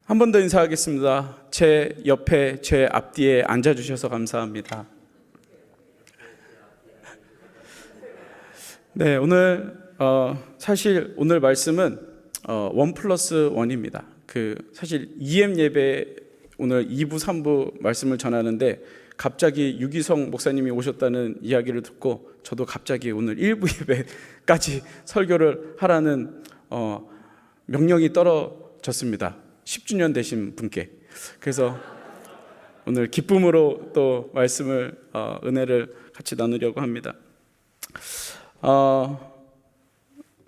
한 번 더 인사하겠습니다. 제 옆에, 제 앞뒤에 앉아주셔서 감사합니다. 네, 오늘 사실 오늘 말씀은 1+1입니다. 사실 EM 예배 오늘 2부, 3부 말씀을 전하는데 갑자기 유기성 목사님이 오셨다는 이야기를 듣고 저도 갑자기 오늘 1부 예배까지 설교를 하라는 명령이 떨어졌습니다. 10주년 되신 분께. 그래서 오늘 기쁨으로 또 말씀을 은혜를 같이 나누려고 합니다.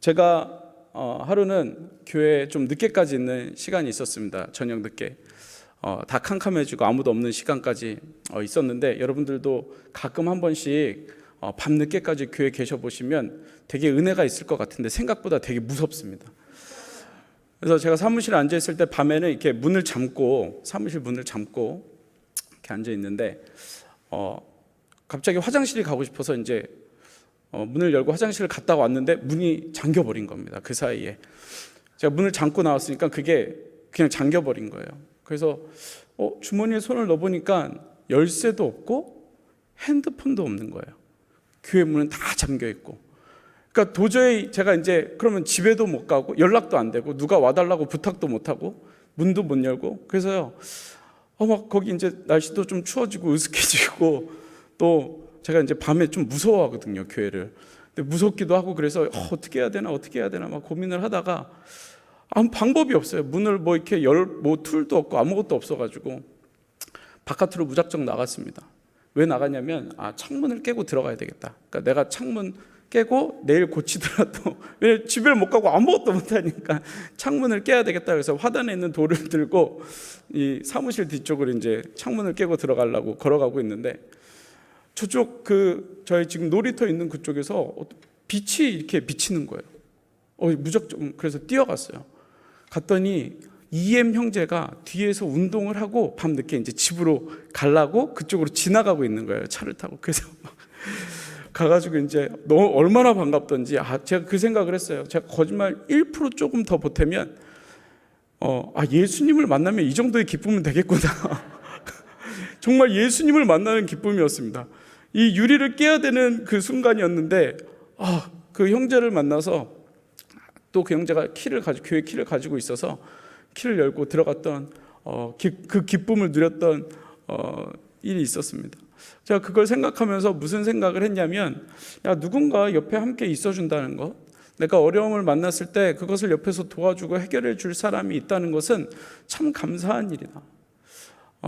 제가 하루는 교회에 좀 늦게까지 있는 시간이 있었습니다. 저녁 늦게 다 캄캄해지고 아무도 없는 시간까지 있었는데, 여러분들도 가끔 한 번씩 밤 늦게까지 교회에 계셔 보시면 되게 은혜가 있을 것 같은데 생각보다 되게 무섭습니다. 그래서 제가 사무실에 앉아 있을 때 밤에는 이렇게 문을 잠고, 사무실 문을 잠고 이렇게 앉아 있는데 갑자기 화장실이 가고 싶어서 이제 문을 열고 화장실을 갔다 왔는데 문이 잠겨버린 겁니다. 그 사이에 제가 문을 잠고 나왔으니까 그게 그냥 잠겨버린 거예요. 그래서 주머니에 손을 넣어보니까 열쇠도 없고 핸드폰도 없는 거예요. 교회 문은 다 잠겨있고. 그러니까 도저히 제가 이제 그러면 집에도 못 가고 연락도 안 되고 누가 와달라고 부탁도 못 하고 문도 못 열고. 그래서요 막 거기 이제 날씨도 좀 추워지고 으슥해지고 또 제가 이제 밤에 좀 무서워하거든요, 교회를. 근데 무섭기도 하고 그래서 어떻게 해야 되나 막 고민을 하다가 아무 방법이 없어요. 문을 뭐 이렇게 툴도 없고 아무것도 없어가지고 바깥으로 무작정 나갔습니다. 왜 나가냐면 창문을 깨고 들어가야 되겠다. 그러니까 내가 창문 깨고 내일 고치더라도 왜 집에 못 가고 아무것도 못하니까 창문을 깨야 되겠다. 그래서 화단에 있는 돌을 들고 이 사무실 뒤쪽으로 이제 창문을 깨고 들어가려고 걸어가고 있는데 저쪽 저희 지금 놀이터 있는 그쪽에서 빛이 이렇게 비치는 거예요. 무작정 그래서 뛰어갔어요. 갔더니 EM 형제가 뒤에서 운동을 하고 밤늦게 이제 집으로 가려고 그쪽으로 지나가고 있는 거예요, 차를 타고. 그래서 가가지고 이제 너무 얼마나 반갑던지 제가 그 생각을 했어요. 제가 거짓말 1% 조금 더 보태면 예수님을 만나면 이 정도의 기쁨은 되겠구나. 정말 예수님을 만나는 기쁨이었습니다. 이 유리를 깨야 되는 그 순간이었는데 그 형제를 만나서 또 그 형제가 교회 키를 가지고 있어서 키를 열고 들어갔던 그 기쁨을 누렸던 일이 있었습니다. 제가 그걸 생각하면서 무슨 생각을 했냐면 누군가 옆에 함께 있어준다는 것, 내가 어려움을 만났을 때 그것을 옆에서 도와주고 해결해 줄 사람이 있다는 것은 참 감사한 일이다.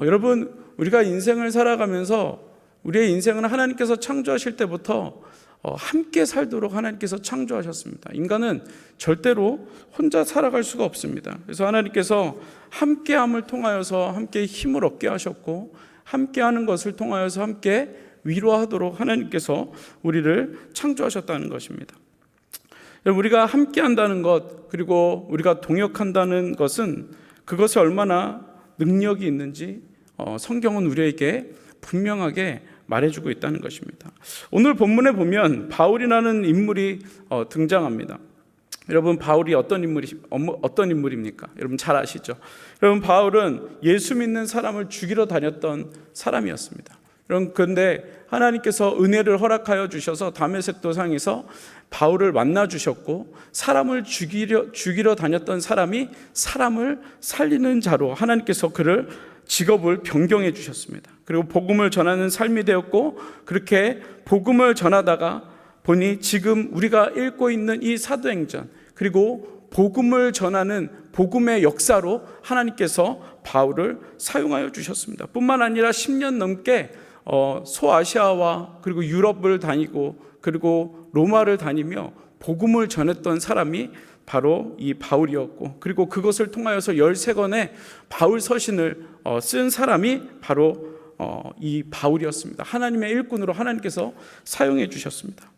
여러분, 우리가 인생을 살아가면서 우리의 인생은 하나님께서 창조하실 때부터 함께 살도록 하나님께서 창조하셨습니다. 인간은 절대로 혼자 살아갈 수가 없습니다. 그래서 하나님께서 함께함을 통하여서 함께 힘을 얻게 하셨고, 함께하는 것을 통하여서 함께 위로하도록 하나님께서 우리를 창조하셨다는 것입니다. 우리가 함께한다는 것, 그리고 우리가 동역한다는 것은 그것이 얼마나 능력이 있는지 성경은 우리에게 분명하게 말해주고 있다는 것입니다. 오늘 본문에 보면 바울이라는 인물이 등장합니다. 여러분, 바울이 어떤 인물입니까? 여러분 잘 아시죠? 여러분, 바울은 예수 믿는 사람을 죽이러 다녔던 사람이었습니다. 여러분, 그런데 하나님께서 은혜를 허락하여 주셔서 다메섹 도상에서 바울을 만나 주셨고, 사람을 죽이러 다녔던 사람이 사람을 살리는 자로 하나님께서 그를 직업을 변경해 주셨습니다. 그리고 복음을 전하는 삶이 되었고, 그렇게 복음을 전하다가 보니 지금 우리가 읽고 있는 이 사도행전, 그리고 복음을 전하는 복음의 역사로 하나님께서 바울을 사용하여 주셨습니다. 뿐만 아니라 10년 넘게 소아시아와 그리고 유럽을 다니고 그리고 로마를 다니며 복음을 전했던 사람이 바로 이 바울이었고, 그리고 그것을 통하여서 13권의 바울 서신을 쓴 사람이 바로 이 바울이었습니다. 하나님의 일꾼으로 하나님께서 사용해 주셨습니다.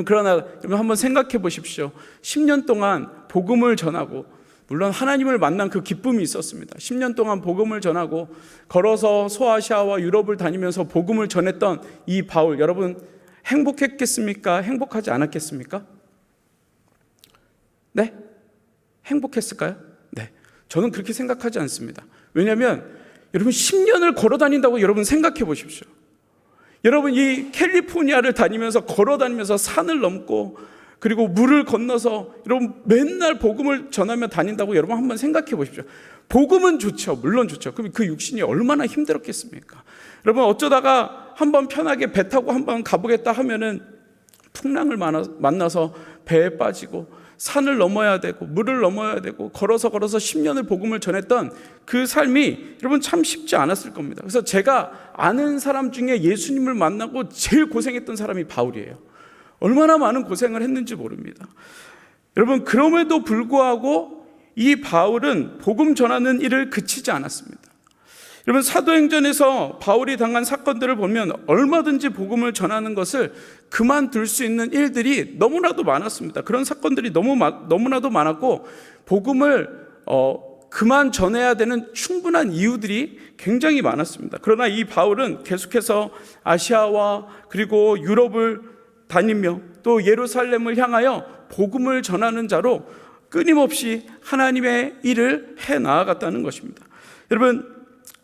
그러나 한번 생각해 보십시오. 10년 동안 복음을 전하고, 물론 하나님을 만난 그 기쁨이 있었습니다. 10년 동안 복음을 전하고 걸어서 소아시아와 유럽을 다니면서 복음을 전했던 이 바울, 여러분 행복했겠습니까? 행복하지 않았겠습니까? 네? 행복했을까요? 네. 저는 그렇게 생각하지 않습니다. 왜냐하면 여러분 10년을 걸어 다닌다고 여러분 생각해 보십시오. 여러분 이 캘리포니아를 다니면서 걸어 다니면서 산을 넘고 그리고 물을 건너서 여러분 맨날 복음을 전하며 다닌다고 여러분 한번 생각해 보십시오. 복음은 좋죠. 물론 좋죠. 그럼 그 육신이 얼마나 힘들었겠습니까? 여러분 어쩌다가 한번 편하게 배 타고 한번 가보겠다 하면은 풍랑을 만나서 배에 빠지고 산을 넘어야 되고 물을 넘어야 되고 걸어서 10년을 복음을 전했던 그 삶이 여러분 참 쉽지 않았을 겁니다. 그래서 제가 아는 사람 중에 예수님을 만나고 제일 고생했던 사람이 바울이에요. 얼마나 많은 고생을 했는지 모릅니다. 여러분 그럼에도 불구하고 이 바울은 복음 전하는 일을 그치지 않았습니다. 여러분 사도행전에서 바울이 당한 사건들을 보면 얼마든지 복음을 전하는 것을 그만둘 수 있는 일들이 너무나도 많았습니다. 그런 사건들이 너무나도 많았고 복음을 그만 전해야 되는 충분한 이유들이 굉장히 많았습니다. 그러나 이 바울은 계속해서 아시아와 그리고 유럽을 다니며 또 예루살렘을 향하여 복음을 전하는 자로 끊임없이 하나님의 일을 해 나아갔다는 것입니다. 여러분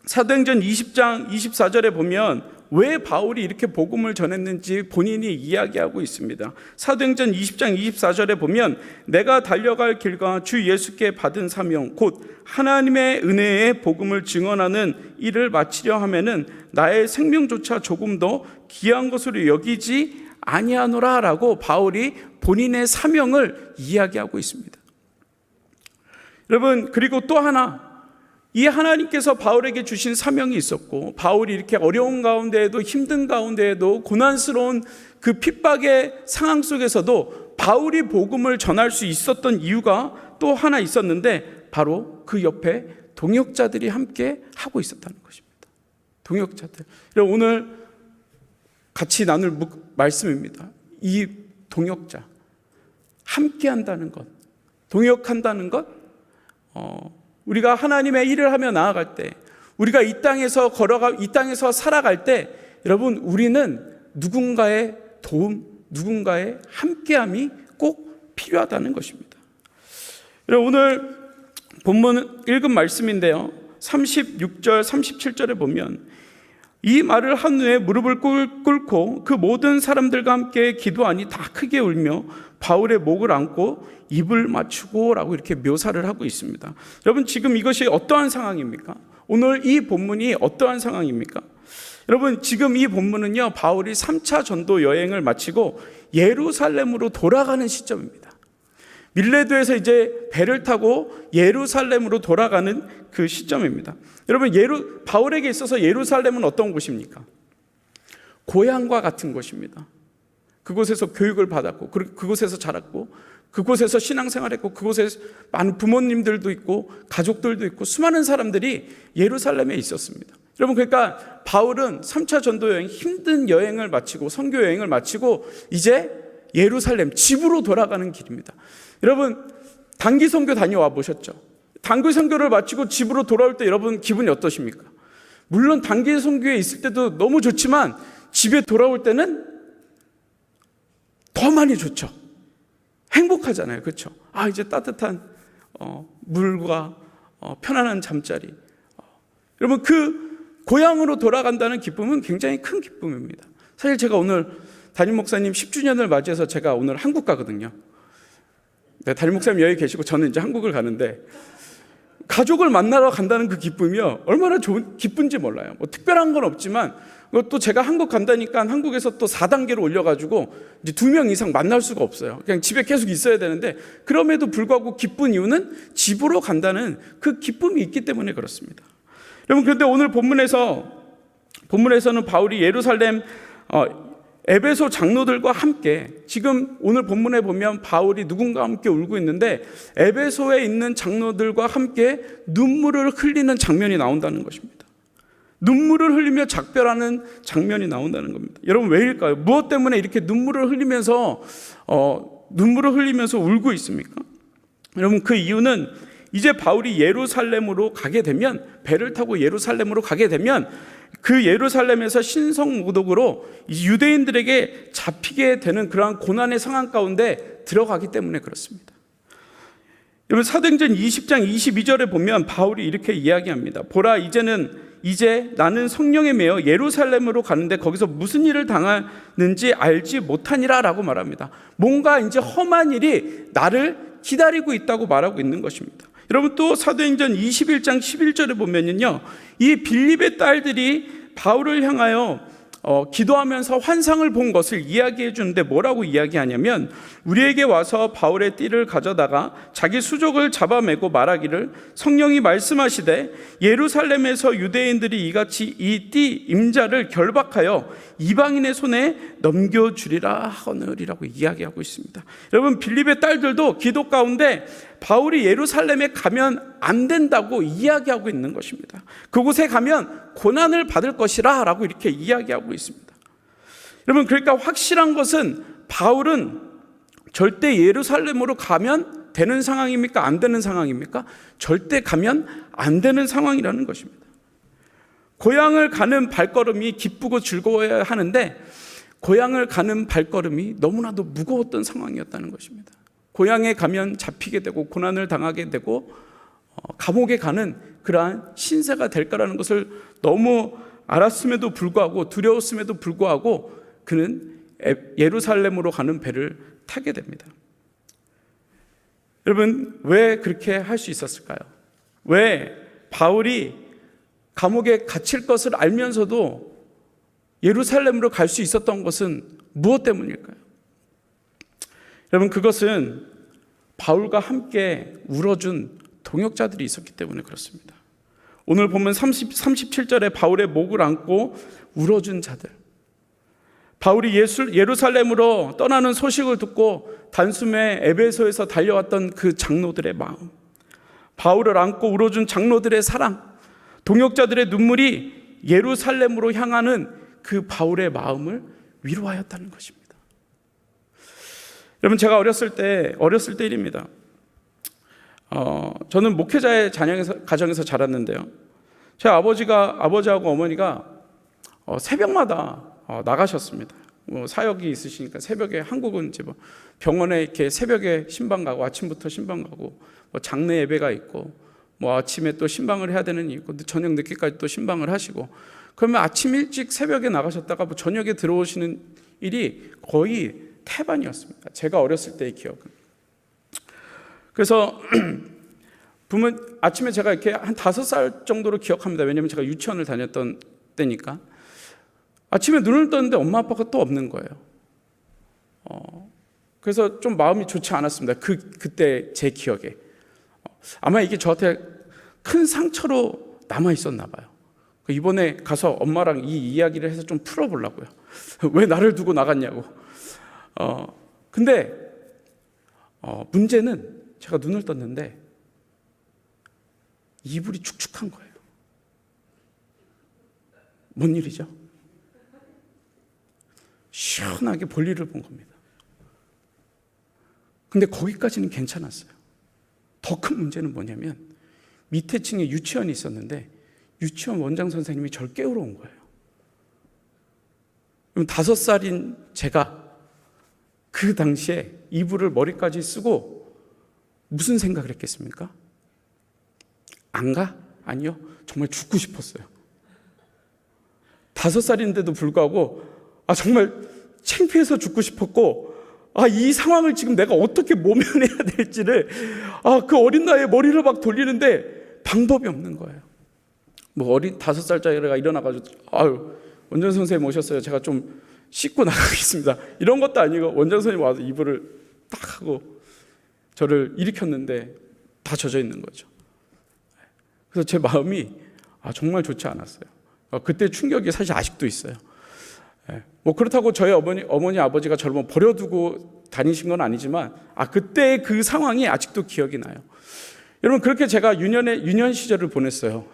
사도행전 20장 24절에 보면 왜 바울이 이렇게 복음을 전했는지 본인이 이야기하고 있습니다. 사도행전 20장 24절에 보면 내가 달려갈 길과 주 예수께 받은 사명 곧 하나님의 은혜의 복음을 증언하는 일을 마치려 하면은 나의 생명조차 조금 더 귀한 것으로 여기지 아니하노라 라고 바울이 본인의 사명을 이야기하고 있습니다. 여러분 그리고 또 하나 이 하나님께서 바울에게 주신 사명이 있었고 바울이 이렇게 어려운 가운데에도 힘든 가운데에도 고난스러운 그 핍박의 상황 속에서도 바울이 복음을 전할 수 있었던 이유가 또 하나 있었는데 바로 그 옆에 동역자들이 함께 하고 있었다는 것입니다. 동역자들. 오늘 같이 나눌 말씀입니다. 이 동역자 함께 한다는 것, 동역한다는 것, 우리가 하나님의 일을 하며 나아갈 때, 우리가 이 땅에서 이 땅에서 살아갈 때, 여러분, 우리는 누군가의 도움, 누군가의 함께함이 꼭 필요하다는 것입니다. 여러분, 오늘 본문 읽은 말씀인데요. 36절, 37절에 보면 이 말을 한 후에 무릎을 꿇고 그 모든 사람들과 함께 기도하니 다 크게 울며 바울의 목을 안고 입을 맞추고 라고 이렇게 묘사를 하고 있습니다. 여러분 지금 이것이 어떠한 상황입니까? 오늘 이 본문이 어떠한 상황입니까? 여러분 지금 이 본문은요 바울이 3차 전도 여행을 마치고 예루살렘으로 돌아가는 시점입니다. 밀레도에서 이제 배를 타고 예루살렘으로 돌아가는 그 시점입니다. 여러분 바울에게 있어서 예루살렘은 어떤 곳입니까? 고향과 같은 곳입니다. 그곳에서 교육을 받았고 그곳에서 자랐고 그곳에서 신앙생활했고 그곳에 많은 부모님들도 있고 가족들도 있고 수많은 사람들이 예루살렘에 있었습니다. 여러분 그러니까 바울은 3차 전도 여행 힘든 여행을 마치고 선교 여행을 마치고 이제 예루살렘 집으로 돌아가는 길입니다. 여러분 단기 선교 다녀와 보셨죠? 단기 선교를 마치고 집으로 돌아올 때 여러분 기분이 어떠십니까? 물론 단기 선교에 있을 때도 너무 좋지만 집에 돌아올 때는 더 많이 좋죠. 행복하잖아요. 그렇죠? 이제 따뜻한 물과 편안한 잠자리. 여러분 그 고향으로 돌아간다는 기쁨은 굉장히 큰 기쁨입니다. 사실 제가 오늘 담임 목사님 10주년을 맞이해서 제가 오늘 한국 가거든요. 네, 담임 목사님 여기 계시고 저는 이제 한국을 가는데 가족을 만나러 간다는 그 기쁨이요 얼마나 기쁜지 몰라요. 뭐 특별한 건 없지만 또 제가 한국 간다니까 한국에서 또 4단계로 올려가지고 이제 2명 이상 만날 수가 없어요. 그냥 집에 계속 있어야 되는데 그럼에도 불구하고 기쁜 이유는 집으로 간다는 그 기쁨이 있기 때문에 그렇습니다. 여러분 그런데 오늘 본문에서는 바울이 예루살렘 에베소 장로들과 함께 지금 오늘 본문에 보면 바울이 누군가와 함께 울고 있는데 에베소에 있는 장로들과 함께 눈물을 흘리는 장면이 나온다는 것입니다. 눈물을 흘리며 작별하는 장면이 나온다는 겁니다. 여러분 왜일까요? 무엇 때문에 이렇게 눈물을 흘리면서 울고 있습니까? 여러분 그 이유는 이제 바울이 예루살렘으로 가게 되면 배를 타고 예루살렘으로 가게 되면 그 예루살렘에서 신성모독으로 유대인들에게 잡히게 되는 그러한 고난의 상황 가운데 들어가기 때문에 그렇습니다. 여러분 사도행전 20장 22절에 보면 바울이 이렇게 이야기합니다. 보라 이제 나는 성령에 매여 예루살렘으로 가는데 거기서 무슨 일을 당하는지 알지 못하니라 라고 말합니다. 뭔가 이제 험한 일이 나를 기다리고 있다고 말하고 있는 것입니다. 여러분 또 사도행전 21장 11절에 보면요, 이 빌립의 딸들이 바울을 향하여 기도하면서 환상을 본 것을 이야기해 주는데 뭐라고 이야기하냐면, 우리에게 와서 바울의 띠를 가져다가 자기 수족을 잡아매고 말하기를 성령이 말씀하시되 예루살렘에서 유대인들이 이같이 이 띠 임자를 결박하여 이방인의 손에 넘겨주리라 하느니라고 이야기하고 있습니다. 여러분 빌립의 딸들도 기도 가운데 바울이 예루살렘에 가면 안 된다고 이야기하고 있는 것입니다. 그곳에 가면 고난을 받을 것이라 라고 이렇게 이야기하고 있습니다. 여러분 그러니까 확실한 것은 바울은 절대 예루살렘으로 가면 되는 상황입니까? 안 되는 상황입니까? 절대 가면 안 되는 상황이라는 것입니다. 고향을 가는 발걸음이 기쁘고 즐거워야 하는데 고향을 가는 발걸음이 너무나도 무거웠던 상황이었다는 것입니다. 고향에 가면 잡히게 되고 고난을 당하게 되고 감옥에 가는 그러한 신세가 될 거라는 것을 너무 알았음에도 불구하고 두려웠음에도 불구하고 그는 예루살렘으로 가는 배를 타게 됩니다. 여러분 왜 그렇게 할 수 있었을까요? 왜 바울이 감옥에 갇힐 것을 알면서도 예루살렘으로 갈 수 있었던 것은 무엇 때문일까요? 여러분 그것은 바울과 함께 울어준 동역자들이 있었기 때문에 그렇습니다. 오늘 보면 37절에 바울의 목을 안고 울어준 자들, 바울이 예루살렘으로 떠나는 소식을 듣고 단숨에 에베소에서 달려왔던 그 장로들의 마음, 바울을 안고 울어준 장로들의 사랑, 동역자들의 눈물이 예루살렘으로 향하는 그 바울의 마음을 위로하였다는 것입니다. 여러분 제가 어렸을 때 일입니다. 저는 목회자의 가정에서 자랐는데요. 제 아버지하고 어머니가 새벽마다 나가셨습니다. 사역이 있으시니까 새벽에, 한국은 이제 병원에 이렇게 새벽에 신방 가고 아침부터 신방 가고 장례 예배가 있고 아침에 또 신방을 해야 되는 일이 있고 저녁 늦게까지 또 신방을 하시고, 그러면 아침 일찍 새벽에 나가셨다가 저녁에 들어오시는 일이 거의 태반이었습니다. 제가 어렸을 때의 기억은. 그래서 아침에 제가 이렇게 한 5살 정도로 기억합니다. 왜냐하면 제가 유치원을 다녔던 때니까. 아침에 눈을 떴는데 엄마 아빠가 또 없는 거예요. 그래서 좀 마음이 좋지 않았습니다. 그때 제 기억에. 아마 이게 저한테 큰 상처로 남아 있었나 봐요. 이번에 가서 엄마랑 이 이야기를 해서 좀 풀어보려고요. 왜 나를 두고 나갔냐고. 근데 문제는 제가 눈을 떴는데 이불이 축축한 거예요. 뭔 일이죠? 시원하게 볼일을 본 겁니다. 근데 거기까지는 괜찮았어요. 더 큰 문제는 뭐냐면 밑에 층에 유치원이 있었는데 유치원 원장 선생님이 저를 깨우러 온 거예요. 그럼 5살인 제가 그 당시에 이불을 머리까지 쓰고 무슨 생각을 했겠습니까? 안 가? 아니요. 정말 죽고 싶었어요. 5살인데도 불구하고 정말 창피해서 죽고 싶었고, 이 상황을 지금 내가 어떻게 모면해야 될지를 그 어린 나이에 머리를 막 돌리는데 방법이 없는 거예요. 5살짜리가 일어나가지고 원장 선생님 오셨어요. 제가 좀 씻고 나가겠습니다. 이런 것도 아니고 원장 선생님 와서 이불을 딱 하고 저를 일으켰는데 다 젖어 있는 거죠. 그래서 제 마음이 정말 좋지 않았어요. 그때 충격이 사실 아직도 있어요. 그렇다고 저희 어머니 아버지가 저를 버려두고 다니신 건 아니지만 그때 그 상황이 아직도 기억이 나요. 여러분 그렇게 제가 유년 시절을 보냈어요.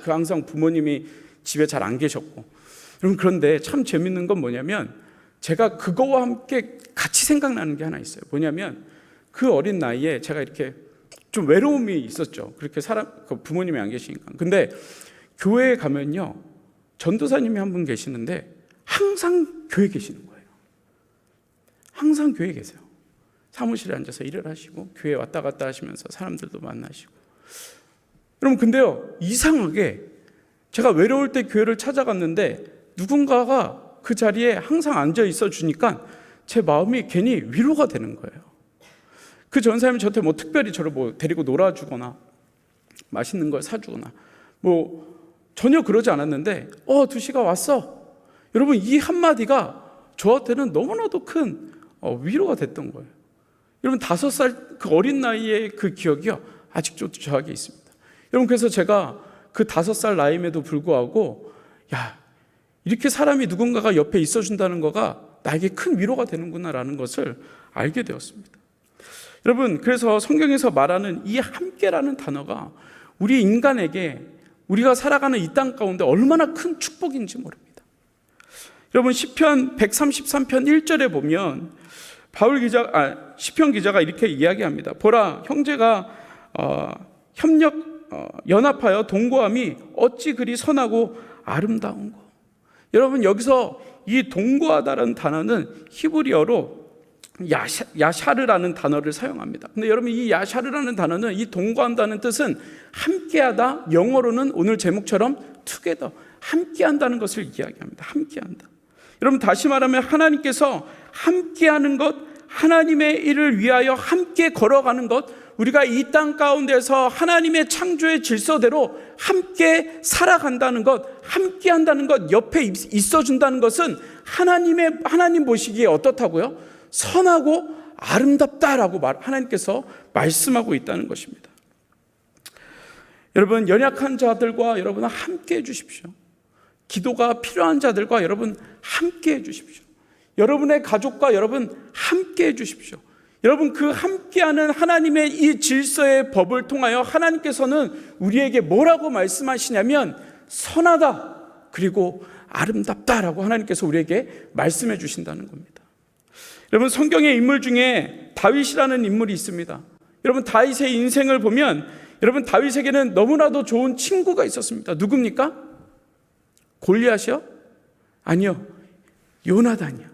항상 부모님이 집에 잘 안 계셨고. 여러분 그런데 참 재밌는 건 뭐냐면 제가 그거와 함께 같이 생각나는 게 하나 있어요. 뭐냐면 그 어린 나이에 제가 이렇게 좀 외로움이 있었죠. 그렇게 부모님이 안 계시니까. 근데 교회에 가면요, 전도사님이 한 분 계시는데 항상 교회에 계시는 거예요. 항상 교회에 계세요. 사무실에 앉아서 일을 하시고 교회 왔다 갔다 하시면서 사람들도 만나시고. 여러분 근데요, 이상하게 제가 외로울 때 교회를 찾아갔는데 누군가가 그 자리에 항상 앉아 있어 주니까 제 마음이 괜히 위로가 되는 거예요. 그 전사님이 저한테 뭐 특별히 저를 뭐 데리고 놀아주거나 맛있는 걸 사주거나 뭐 전혀 그러지 않았는데 두시가 왔어. 여러분 이 한마디가 저한테는 너무나도 큰 위로가 됐던 거예요. 여러분 5살 그 어린 나이의 그 기억이요 아직도 저에게 있습니다. 여러분 그래서 제가 그 5살 나이임에도 불구하고 이렇게 사람이 누군가가 옆에 있어준다는 거가 나에게 큰 위로가 되는구나라는 것을 알게 되었습니다. 여러분 그래서 성경에서 말하는 이 함께라는 단어가 우리 인간에게 우리가 살아가는 이 땅 가운데 얼마나 큰 축복인지 모릅니다. 여러분 시편 133편 1절에 보면 시편 기자가 이렇게 이야기합니다. 보라 형제가 연합하여 동거함이 어찌 그리 선하고 아름다운고. 여러분 여기서 이 동거하다라는 단어는 히브리어로 야샤르라는 단어를 사용합니다. 근데 여러분 이 야샤르라는 단어는 이 동거한다는 뜻은 함께하다, 영어로는 오늘 제목처럼 together, 함께한다는 것을 이야기합니다. 함께한다. 여러분 다시 말하면 하나님께서 함께하는 것, 하나님의 일을 위하여 함께 걸어가는 것, 우리가 이 땅 가운데서 하나님의 창조의 질서대로 함께 살아간다는 것, 함께한다는 것, 옆에 있어준다는 것은 하나님 보시기에 어떻다고요? 선하고 아름답다라고 하나님께서 말씀하고 있다는 것입니다. 여러분 연약한 자들과 여러분 함께 해주십시오. 기도가 필요한 자들과 여러분 함께 해주십시오. 여러분의 가족과 여러분 함께 해주십시오. 여러분 그 함께하는 하나님의 이 질서의 법을 통하여 하나님께서는 우리에게 뭐라고 말씀하시냐면 선하다 그리고 아름답다라고 하나님께서 우리에게 말씀해 주신다는 겁니다. 여러분 성경의 인물 중에 다윗이라는 인물이 있습니다. 여러분 다윗의 인생을 보면 여러분 다윗에게는 너무나도 좋은 친구가 있었습니다. 누굽니까? 골리앗이요? 아니요, 요나단이요.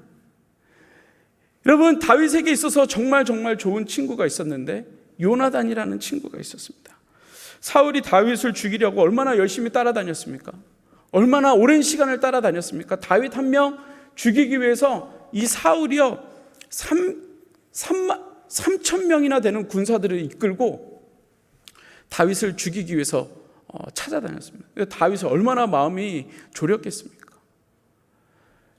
여러분 다윗에게 있어서 정말 좋은 친구가 있었는데 요나단이라는 친구가 있었습니다. 사울이 다윗을 죽이려고 얼마나 열심히 따라다녔습니까? 얼마나 오랜 시간을 따라다녔습니까? 다윗 한 명 죽이기 위해서 이 사울이요 3,000명이나 되는 군사들을 이끌고 다윗을 죽이기 위해서 찾아다녔습니다. 다윗은 얼마나 마음이 졸였겠습니까?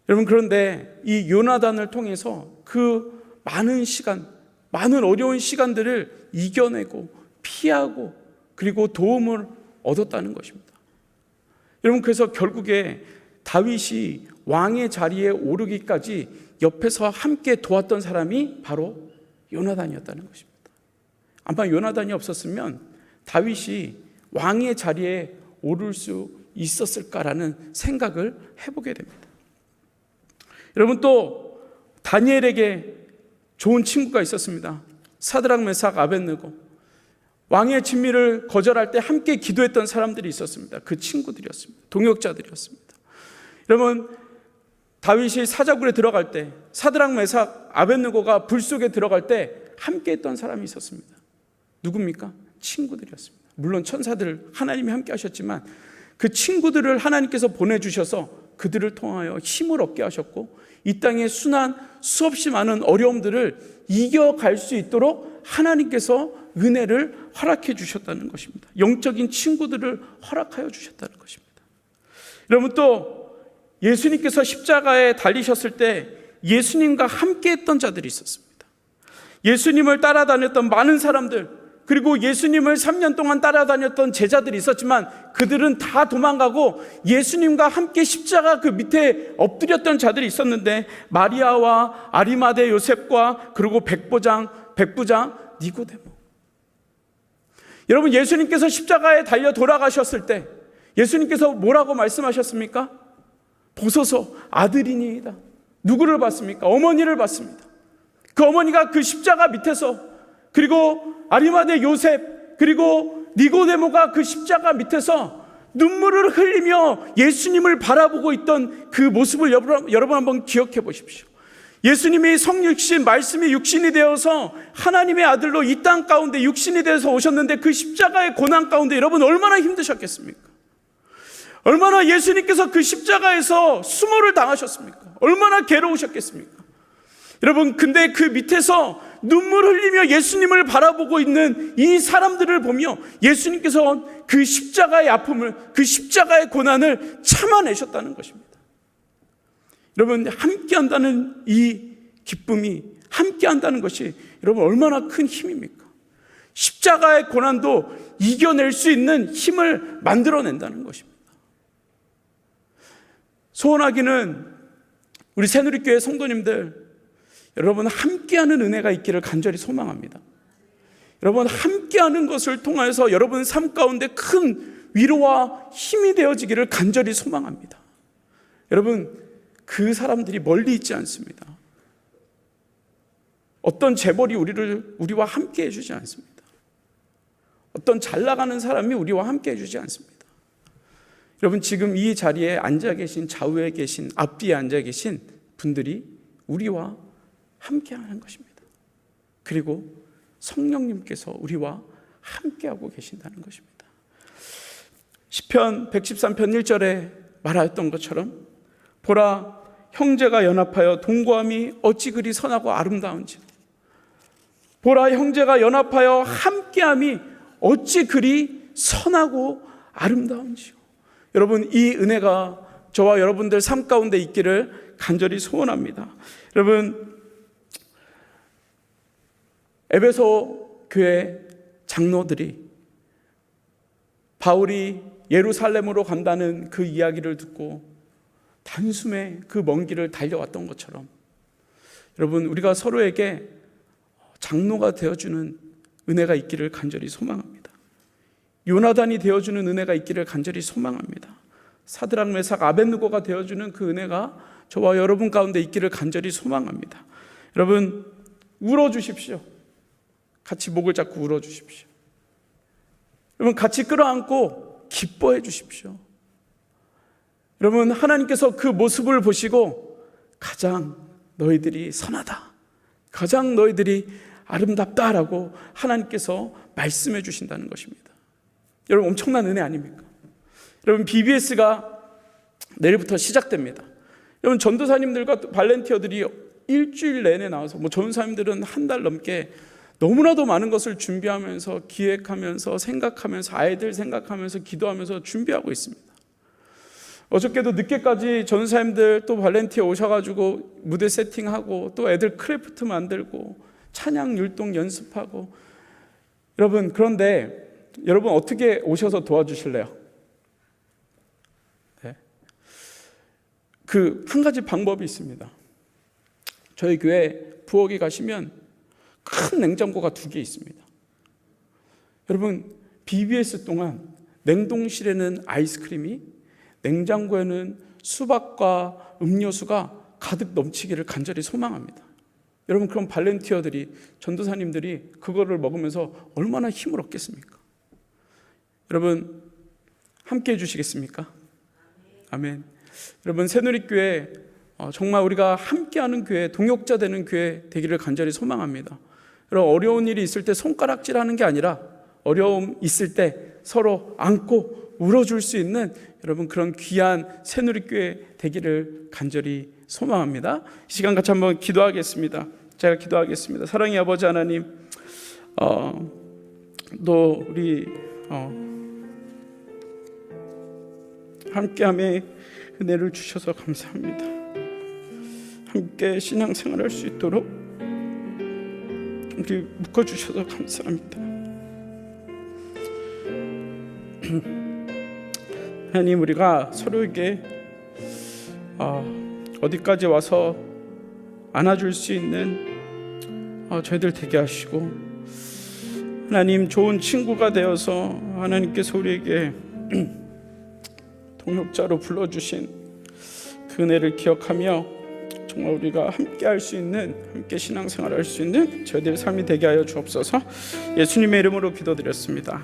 여러분 그런데 이 요나단을 통해서 그 많은 어려운 시간들을 이겨내고 피하고 그리고 도움을 얻었다는 것입니다. 여러분 그래서 결국에 다윗이 왕의 자리에 오르기까지 옆에서 함께 도왔던 사람이 바로 요나단이었다는 것입니다. 아마 요나단이 없었으면 다윗이 왕의 자리에 오를 수 있었을까라는 생각을 해보게 됩니다. 여러분 또 다니엘에게 좋은 친구가 있었습니다. 사드락 메삭 아벳느고. 왕의 진미를 거절할 때 함께 기도했던 사람들이 있었습니다. 그 친구들이었습니다. 동역자들이었습니다. 여러분 다윗이 사자굴에 들어갈 때 사드락 메삭 아벳느고가 불 속에 들어갈 때 함께 했던 사람이 있었습니다. 누굽니까? 친구들이었습니다. 물론 천사들 하나님이 함께 하셨지만 그 친구들을 하나님께서 보내주셔서 그들을 통하여 힘을 얻게 하셨고 이 땅의 수없이 많은 어려움들을 이겨갈 수 있도록 하나님께서 은혜를 허락해 주셨다는 것입니다. 영적인 친구들을 허락하여 주셨다는 것입니다. 여러분 또 예수님께서 십자가에 달리셨을 때 예수님과 함께 했던 자들이 있었습니다. 예수님을 따라다녔던 많은 사람들, 그리고 예수님을 3년 동안 따라다녔던 제자들이 있었지만 그들은 다 도망가고 예수님과 함께 십자가 그 밑에 엎드렸던 자들이 있었는데 마리아와 아리마대 요셉과 그리고 백부장 니고데모. 여러분 예수님께서 십자가에 달려 돌아가셨을 때 예수님께서 뭐라고 말씀하셨습니까? 보소서 아들이니이다. 누구를 봤습니까? 어머니를 봤습니다. 그 어머니가 그 십자가 밑에서, 그리고 아리마대 요셉 그리고 니고데모가 그 십자가 밑에서 눈물을 흘리며 예수님을 바라보고 있던 그 모습을 여러분 한번 기억해 보십시오. 예수님이 성육신, 말씀이 육신이 되어서 하나님의 아들로 이 땅 가운데 육신이 되어서 오셨는데 그 십자가의 고난 가운데 여러분 얼마나 힘드셨겠습니까? 얼마나 예수님께서 그 십자가에서 수모를 당하셨습니까? 얼마나 괴로우셨겠습니까? 여러분, 근데 그 밑에서 눈물 흘리며 예수님을 바라보고 있는 이 사람들을 보며 예수님께서 그 십자가의 아픔을, 그 십자가의 고난을 참아내셨다는 것입니다. 여러분, 함께한다는 이 기쁨이, 함께한다는 것이 여러분 얼마나 큰 힘입니까? 십자가의 고난도 이겨낼 수 있는 힘을 만들어낸다는 것입니다. 소원하기는 우리 새누리교회 성도님들, 여러분 함께하는 은혜가 있기를 간절히 소망합니다. 여러분 함께하는 것을 통해서 여러분 삶 가운데 큰 위로와 힘이 되어지기를 간절히 소망합니다. 여러분, 그 사람들이 멀리 있지 않습니다. 어떤 재벌이 우리와 함께 해주지 않습니다. 어떤 잘 나가는 사람이 우리와 함께 해주지 않습니다. 여러분, 지금 이 자리에 앉아 계신, 좌우에 계신, 앞뒤에 앉아 계신 분들이 우리와 함께하는 것입니다. 그리고 성령님께서 우리와 함께하고 계신다는 것입니다. 시편 113편 1절에 말하였던 것처럼 보라, 형제가 연합하여 동거함이 어찌 그리 선하고 아름다운지. 보라, 형제가 연합하여 함께함이 어찌 그리 선하고 아름다운지요. 여러분, 이 은혜가 저와 여러분들 삶 가운데 있기를 간절히 소원합니다. 여러분, 에베소 교회 장로들이 바울이 예루살렘으로 간다는 그 이야기를 듣고 단숨에 그 먼 길을 달려왔던 것처럼 여러분, 우리가 서로에게 장로가 되어주는 은혜가 있기를 간절히 소망합니다. 요나단이 되어주는 은혜가 있기를 간절히 소망합니다. 사드락, 메삭, 아벳느고가 되어주는 그 은혜가 저와 여러분 가운데 있기를 간절히 소망합니다. 여러분, 울어주십시오. 같이 목을 잡고 울어주십시오. 여러분, 같이 끌어안고 기뻐해 주십시오. 여러분, 하나님께서 그 모습을 보시고 가장 너희들이 선하다, 가장 너희들이 아름답다라고 하나님께서 말씀해 주신다는 것입니다. 여러분, 엄청난 은혜 아닙니까? 여러분, BBS가 내일부터 시작됩니다. 여러분, 전도사님들과 발렌티어들이 일주일 내내 나와서, 전도사님들은 한 달 넘게 너무나도 많은 것을 준비하면서, 기획하면서, 생각하면서, 아이들 생각하면서, 기도하면서 준비하고 있습니다. 어저께도 늦게까지 전도사님들 또 발렌티어 오셔가지고 무대 세팅하고, 또 애들 크래프트 만들고, 찬양 율동 연습하고. 여러분, 그런데 여러분 어떻게 오셔서 도와주실래요? 네. 한 가지 방법이 있습니다. 저희 교회 부엌에 가시면 큰 냉장고가 2개 있습니다. 여러분, BBS 동안 냉동실에는 아이스크림이, 냉장고에는 수박과 음료수가 가득 넘치기를 간절히 소망합니다. 여러분, 그럼 발렌티어들이, 전도사님들이 그거를 먹으면서 얼마나 힘을 얻겠습니까? 여러분, 함께 해주시겠습니까? 아멘. 여러분, 새누리교회 정말 우리가 함께하는 교회, 동역자 되는 교회 되기를 간절히 소망합니다. 여러분, 어려운 일이 있을 때 손가락질하는 게 아니라 어려움 있을 때 서로 안고 울어줄 수 있는 여러분 그런 귀한 새누리교회 되기를 간절히 소망합니다. 이 시간 같이 한번 기도하겠습니다. 제가 기도하겠습니다. 사랑의 아버지 하나님, 또 우리 함께함에 은혜를 주셔서 감사합니다. 함께 신앙생활할 수 있도록 우리 묶어주셔서 감사합니다. 하나님, 우리가 서로에게 어디까지 와서 안아줄 수 있는 저희들 되게 하시고, 하나님, 좋은 친구가 되어서 하나님께서 우리에게 동역자로 불러주신 그 은혜를 기억하며 정말 우리가 함께 할 수 있는, 함께 신앙생활 할 수 있는 저희들의 삶이 되게 하여 주옵소서. 예수님의 이름으로 기도드렸습니다.